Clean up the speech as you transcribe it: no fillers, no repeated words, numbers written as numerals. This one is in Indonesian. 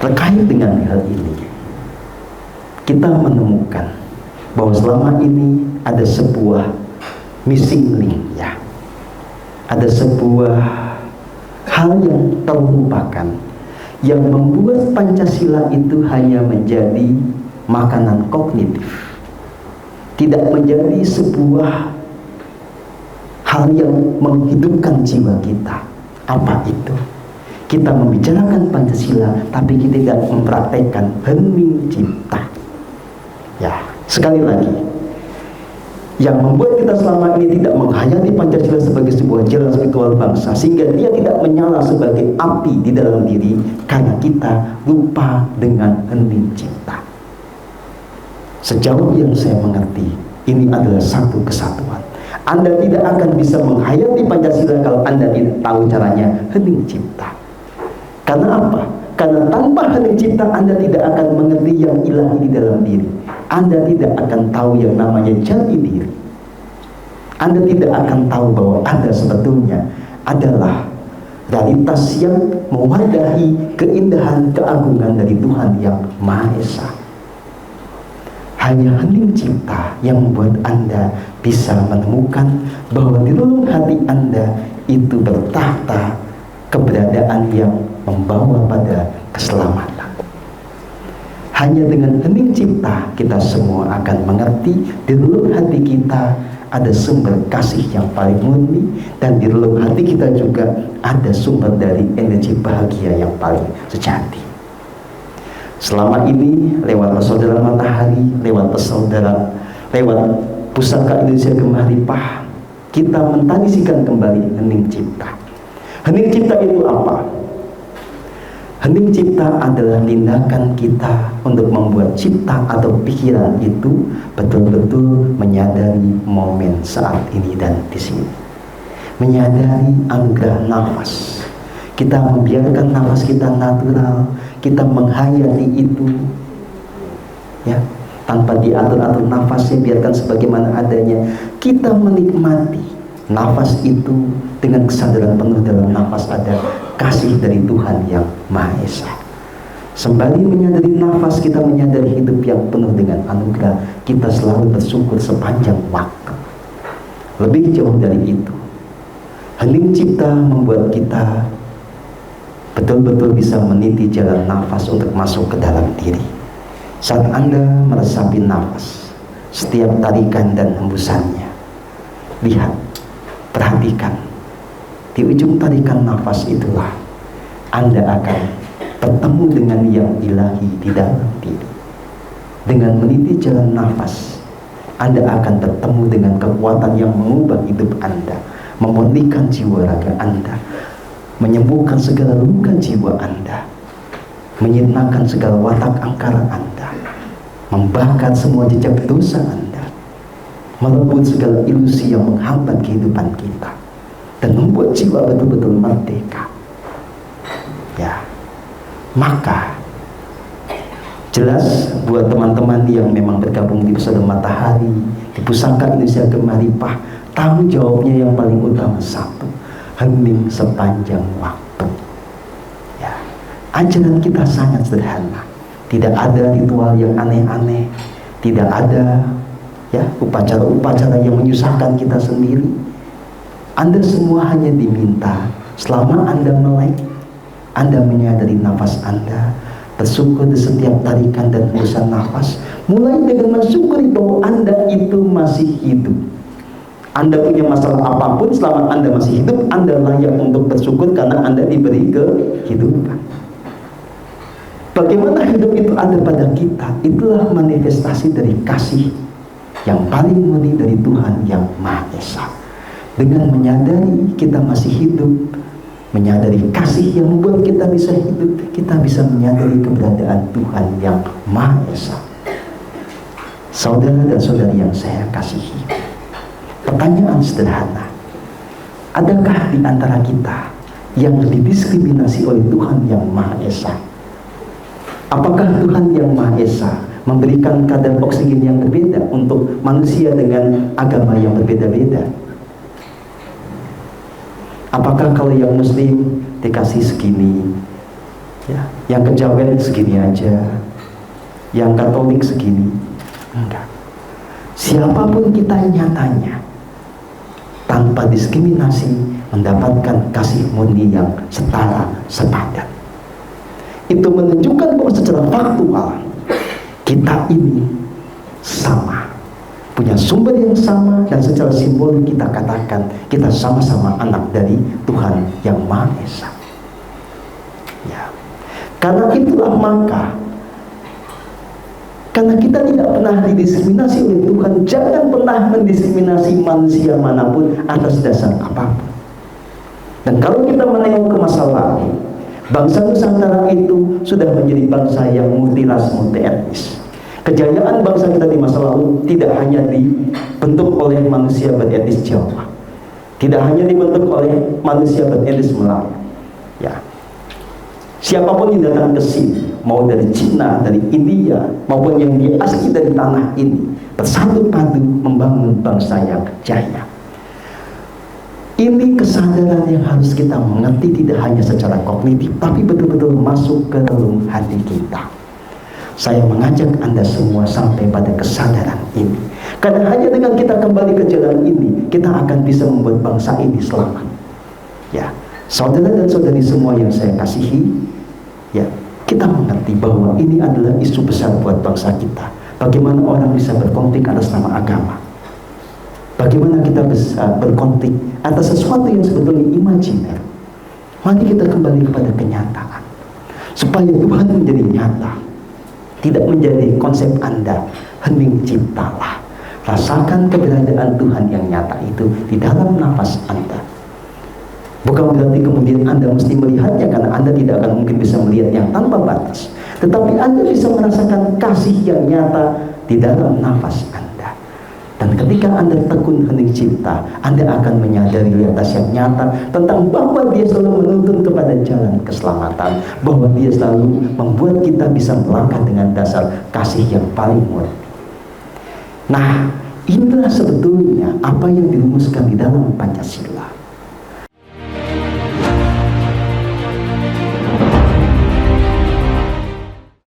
Terkait dengan hal ini, kita menemukan bahwa selama ini ada sebuah missing link, ya. Ada sebuah hal yang terlupakan, yang membuat Pancasila itu hanya menjadi makanan kognitif, tidak menjadi sebuah hal yang menghidupkan jiwa kita. Apa itu? Kita membicarakan Pancasila, tapi kita tidak mempraktekkan hening cipta. Ya, sekali lagi, yang membuat kita selama ini tidak menghayati Pancasila sebagai sebuah jalan spiritual bangsa, sehingga dia tidak menyala sebagai api di dalam diri, karena kita lupa dengan hening cipta. Sejauh yang saya mengerti, ini adalah satu kesatuan. Anda tidak akan bisa menghayati Pancasila kalau Anda tidak tahu caranya hening cipta. Karena apa? Karena tanpa hening cipta Anda tidak akan mengerti yang ilahi di dalam diri. Anda tidak akan tahu yang namanya jati diri. Anda tidak akan tahu bahwa Anda sebetulnya adalah realitas yang mewadahi keindahan keagungan dari Tuhan yang Maha Esa. Hanya hening cipta yang membuat Anda bisa menemukan bahwa di relung hati Anda itu bertahta keberadaan yang membawa pada keselamatan. Hanya dengan hening cipta kita semua akan mengerti di relung hati kita ada sumber kasih yang paling murni, dan di relung hati kita juga ada sumber dari energi bahagia yang paling sejati. Selama ini lewat Saudara Matahari, lewat Pusaka Indonesia Gemah Ripah, kita mentradisikan kembali hening cipta. Hening cipta itu apa? Hening cipta adalah tindakan kita untuk membuat cipta atau pikiran itu betul-betul menyadari momen saat ini dan di sini. Menyadari anugerah nafas. Kita membiarkan nafas kita natural, kita menghayati itu, ya, tanpa diatur-atur nafasnya, biarkan sebagaimana adanya. Kita menikmati nafas itu dengan kesadaran penuh. Dalam nafas ada kasih dari Tuhan yang Maha Esa. Sembari menyadari nafas, kita menyadari hidup yang penuh dengan anugerah. Kita selalu bersyukur sepanjang waktu. Lebih jauh dari itu, hening cipta membuat kita betul-betul bisa meniti jalan nafas untuk masuk ke dalam diri. Saat Anda meresapi nafas, setiap tarikan dan hembusannya, lihat, perhatikan, di ujung tarikan nafas itulah Anda akan bertemu dengan yang ilahi di dalam diri. Dengan meniti jalan nafas, Anda akan bertemu dengan kekuatan yang mengubah hidup Anda, memulihkan jiwa raga Anda, menyembuhkan segala luka jiwa Anda, menyirnakan segala watak angkara Anda, membakar semua jejak dosa Anda, merebut segala ilusi yang menghambat kehidupan kita, dan membuat jiwa betul-betul merdeka. Ya, maka jelas buat teman-teman yang memang bergabung di Pusaka Matahari, di Pusaka Indonesia Gemah Ripah, tanggung jawabnya yang paling utama satu: hening sepanjang waktu. Ya, ajaran kita sangat sederhana. Tidak ada ritual yang aneh-aneh, tidak ada, ya, upacara-upacara yang menyusahkan kita sendiri. Anda semua hanya diminta selama Anda melek, Anda menyadari nafas Anda, bersyukur di setiap tarikan dan hembusan nafas, mulai dengan mensyukuri bahwa Anda itu masih hidup. Anda punya masalah apapun, selama Anda masih hidup, Anda layak untuk bersyukur karena Anda diberi kehidupan. Bagaimana hidup itu ada pada kita, itulah manifestasi dari kasih yang paling murni dari Tuhan yang Maha Esa. Dengan menyadari kita masih hidup, menyadari kasih yang membuat kita bisa hidup, kita bisa menyadari keberadaan Tuhan yang Maha Esa. Saudara dan saudari yang saya kasihi, pertanyaan sederhana: adakah di antara kita yang didiskriminasi oleh Tuhan yang Maha Esa? Apakah Tuhan yang Maha Esa memberikan kadar oksigen yang berbeda untuk manusia dengan agama yang berbeda-beda? Apakah kalau yang Muslim dikasih segini, Ya, yang kejawen segini aja, yang Katolik segini. Enggak. Siapapun kita nyatanya, tanpa diskriminasi, mendapatkan kasih murni yang setara, sepadan. Itu menunjukkan bahwa secara faktual kita ini sama, punya sumber yang sama, dan secara simbolik kita katakan kita sama-sama anak dari Tuhan yang Maha Esa. Ya. Karena itulah maka, karena kita tidak pernah didiskriminasi oleh Tuhan, jangan pernah mendiskriminasi manusia manapun atas dasar apapun. Dan kalau kita menengok ke masa lalu, bangsa Nusantara itu sudah menjadi bangsa yang multiras, multi etnis. Kejayaan bangsa kita di masa lalu tidak hanya dibentuk oleh manusia beretnis Jawa, tidak hanya dibentuk oleh manusia beretnis Melayu. Ya, siapapun yang datang ke sini, mau dari Cina, dari India, maupun yang asli dari tanah ini, bersatu padu membangun bangsa yang jaya. Ini kesadaran yang harus kita mengerti, tidak hanya secara kognitif, tapi betul-betul masuk ke dalam hati kita. Saya mengajak Anda semua sampai pada kesadaran ini, karena hanya dengan kita kembali ke jalan ini, kita akan bisa membuat bangsa ini selamat. Ya, saudara dan saudari semua yang saya kasihi, ya, kita mengerti bahwa ini adalah isu besar buat bangsa kita. Bagaimana orang bisa berkonflik atas nama agama? Bagaimana kita bisa berkonflik atas sesuatu yang sebetulnya imajiner? Mari kita kembali kepada kenyataan, supaya Tuhan menjadi nyata, tidak menjadi konsep Anda. Hening ciptalah, rasakan keberadaan Tuhan yang nyata itu di dalam nafas Anda. Bukan berarti kemudian Anda mesti melihatnya, karena Anda tidak akan mungkin bisa melihat yang tanpa batas, tetapi Anda bisa merasakan kasih yang nyata di dalam nafas Anda. Dan ketika Anda tekun hening cipta, Anda akan menyadari realitas yang nyata tentang bahwa Dia selalu menuntun kepada jalan keselamatan, bahwa Dia selalu membuat kita bisa melangkah dengan dasar kasih yang paling murni. Nah, inilah sebetulnya apa yang dirumuskan di dalam Pancasila.